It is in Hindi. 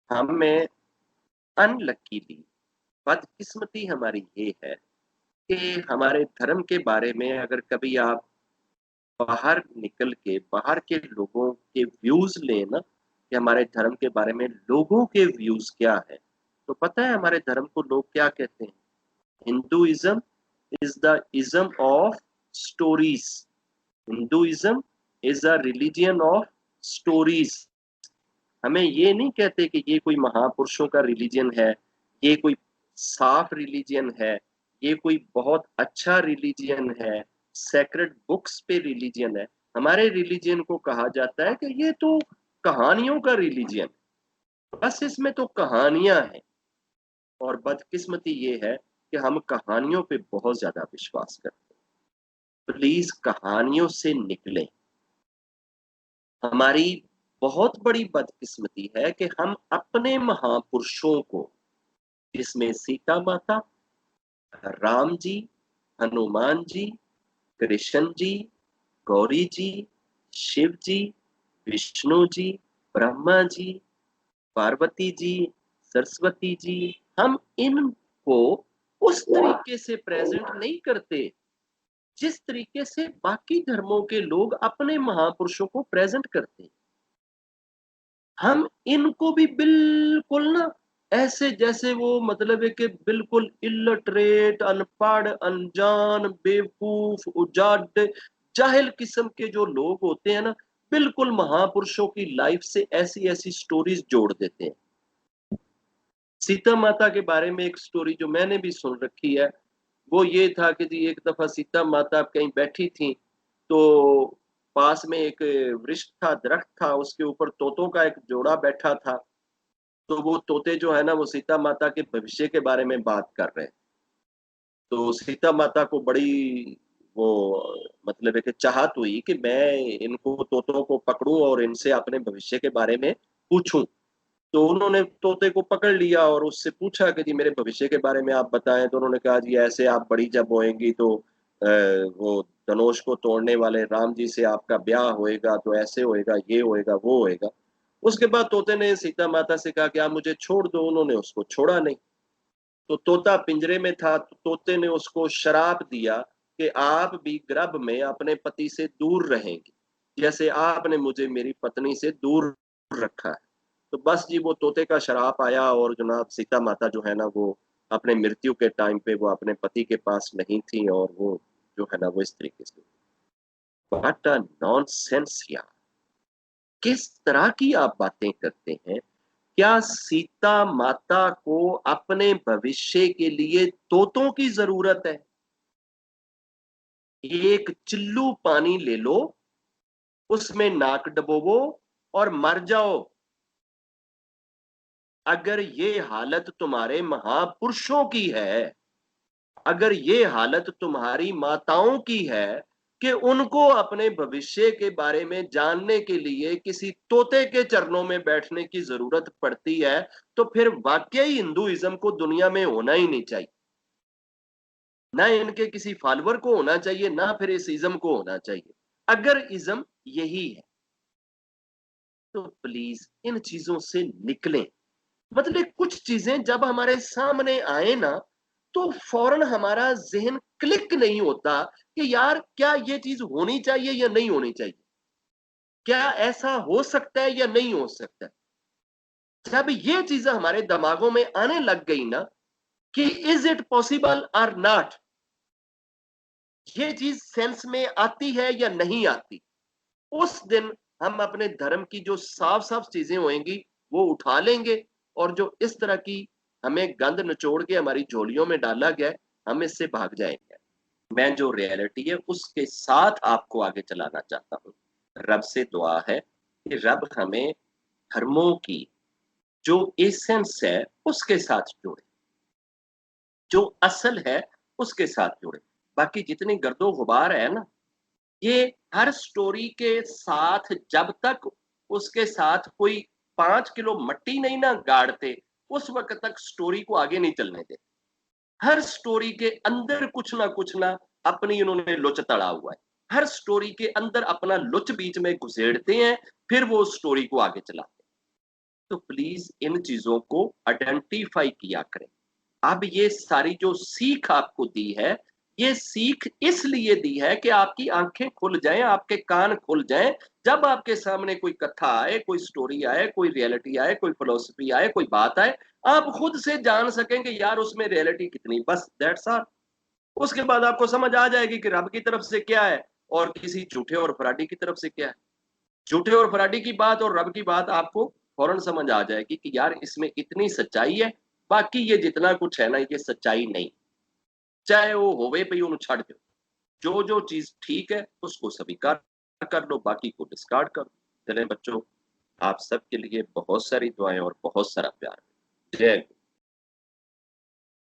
हमें अनलकीली बदकिस्मती हमारी ये है कि हमारे धर्म के बारे में अगर कभी आप बाहर निकल के बाहर के लोगों के व्यूज लें ना कि हमारे धर्म के बारे में लोगों के व्यूज क्या है, तो पता है हमारे धर्म को लोग क्या कहते हैं? Hinduism is the ism of stories. Hinduism is a religion of stories. हमें ये नहीं कहते कि ये कोई महापुरुषों का रिलीजन है, ये कोई साफ रिलीजन है, ये कोई बहुत अच्छा रिलीजन है, सेक्रेड बुक्स पे रिलीजन है। हमारे रिलीजन को कहा जाता है कि ये तो कहानियों का रिलीजन, बस इसमें तो कहानियां हैं। और बदकिस्मती ये है कि हम कहानियों पे बहुत ज्यादा विश्वास करते हैं। प्लीज कहानियों से निकलें। हमारी बहुत बड़ी बदकिस्मती है कि हम अपने महापुरुषों को, जिसमें सीता माता, राम जी, हनुमान जी, कृष्ण जी, गौरी जी, शिव जी, विष्णु जी, ब्रह्मा जी, पार्वती जी, सरस्वती जी, हम इनको उस तरीके से प्रेजेंट नहीं करते जिस तरीके से बाकी धर्मों के लोग अपने महापुरुषों को प्रेजेंट करते हैं। हम इनको भी बिल्कुल ना ऐसे जैसे वो मतलब है कि बिल्कुल इलिटरेट, अनपढ़, अनजान, बेवकूफ, उजाड, जाहिल किस्म के जो लोग होते हैं ना, बिल्कुल महापुरुषों की लाइफ से ऐसी ऐसी स्टोरीज जोड़ देते हैं। सीता माता के बारे में एक स्टोरी जो मैंने भी सुन रखी है, वो ये था कि जी एक दफा सीता माता कहीं बैठी थी, तो पास में एक वृक्ष था, दरख्त था, उसके ऊपर तोतों का एक जोड़ा बैठा था। तो वो तोते जो है ना, वो सीता माता के भविष्य के बारे में बात कर रहे हैं। तो सीता माता को बड़ी वो मतलब है कि चाहत हुई कि मैं इनको तोतों को पकड़ूं और इनसे अपने भविष्य के बारे में पूछूं। तो उन्होंने तोते को पकड़ लिया और उससे पूछा कि जी मेरे भविष्य के बारे में आप बताएं। तो उन्होंने कहा जी ऐसे आप बड़ी जब होएंगी तो वो धनुष को तोड़ने वाले राम जी से आपका ब्याह होएगा, तो ऐसे होएगा, ये होएगा, वो होएगा। उसके बाद तोते ने सीता माता से कहा कि आप मुझे छोड़ दो। उन्होंने उसको छोड़ा नहीं। तो तोता पिंजरे में था, तो तोते ने उसको श्राप दिया कि आप भी गर्भ में अपने पति से दूर रहेंगे, जैसे आपने मुझे मेरी पत्नी से दूर रखा है। तो बस जी वो तोते का श्राप आया और जनाब सीता माता जो है ना, वो अपने मृत्यु के टाइम पे वो अपने पति के पास नहीं थी, और वो जो है ना वो इस तरीके से। व्हाट अ नॉनसेंस यार! किस तरह की आप बातें करते हैं? क्या सीता माता को अपने भविष्य के लिए तोतों की जरूरत है? एक चिल्लू पानी ले लो, उसमें नाक डबोवो और मर जाओ। अगर ये हालत तुम्हारे महापुरुषों की है, अगर ये हालत तुम्हारी माताओं की है कि उनको अपने भविष्य के बारे में जानने के लिए किसी तोते के चरणों में बैठने की जरूरत पड़ती है, तो फिर वाकई हिंदुइज्म को दुनिया में होना ही नहीं चाहिए। ना इनके किसी फॉलोअर को होना चाहिए, ना फिर इस इज्म को होना चाहिए। अगर इज्म यही है तो प्लीज इन चीजों से निकलें। मतलब कुछ चीजें जब हमारे सामने आए ना, तो फौरन हमारा जहन क्लिक नहीं होता कि यार क्या ये चीज होनी चाहिए या नहीं होनी चाहिए, क्या ऐसा हो सकता है या नहीं हो सकता है। जब ये चीजें हमारे दिमागों में आने लग गई ना कि इज इट पॉसिबल और नॉट, ये चीज सेंस में आती है या नहीं आती, उस दिन हम अपने धर्म की जो साफ साफ चीजें होंगी वो उठा लेंगे। और जो इस तरह की हमें गंद निचोड़ के हमारी झोलियों में डाला गया है, हम इससे भाग जाएंगे। मैं जो रियलिटी है उसके साथ आपको आगे चलाना चाहता हूँ। रब से दुआ है कि रब हमें धर्मों की जो एसेंस है उसके साथ जोड़े, जो असल है उसके साथ जोड़े। बाकी जितनी गर्दो गुबार है ना, ये हर स्टोरी के साथ जब तक उसके साथ कोई 5 किलो मट्टी नहीं ना गाड़ते, उस वक्त तक स्टोरी को आगे नहीं चलने देते। हर स्टोरी के अंदर कुछ ना अपनी उन्होंने लुच तड़ा हुआ है। हर स्टोरी के अंदर अपना लुच बीच में घुसेड़ते हैं, फिर वो स्टोरी को आगे चलाते हैं। तो प्लीज इन चीजों को आइडेंटिफाई किया करें। अब ये सारी जो सीख आपको दी है, ये सीख इसलिए दी है कि आपकी आंखें खुल जाएं, आपके कान खुल जाएं। जब आपके सामने कोई कथा आए, कोई स्टोरी आए, कोई रियलिटी आए, कोई फिलोसफी आए, कोई बात आए, आप खुद से जान सकें कि यार उसमें रियलिटी कितनी, बस दैट्स ऑल। उसके बाद आपको समझ आ जाएगी कि रब की तरफ से क्या है और किसी झूठे और फराडी की तरफ से क्या है। झूठे और फराडी की बात और रब की बात आपको फौरन समझ आ जाएगी कि यार इसमें इतनी सच्चाई है, बाकी ये जितना कुछ है ना ये सच्चाई नहीं। चाहे वो होवे पे उन छड़ दो, जो जो चीज ठीक है उसको स्वीकार कर लो, बाकी को डिस्कार्ड कर दो। चले बच्चों, आप सबके लिए बहुत सारी दुआएं और बहुत सारा प्यार। जय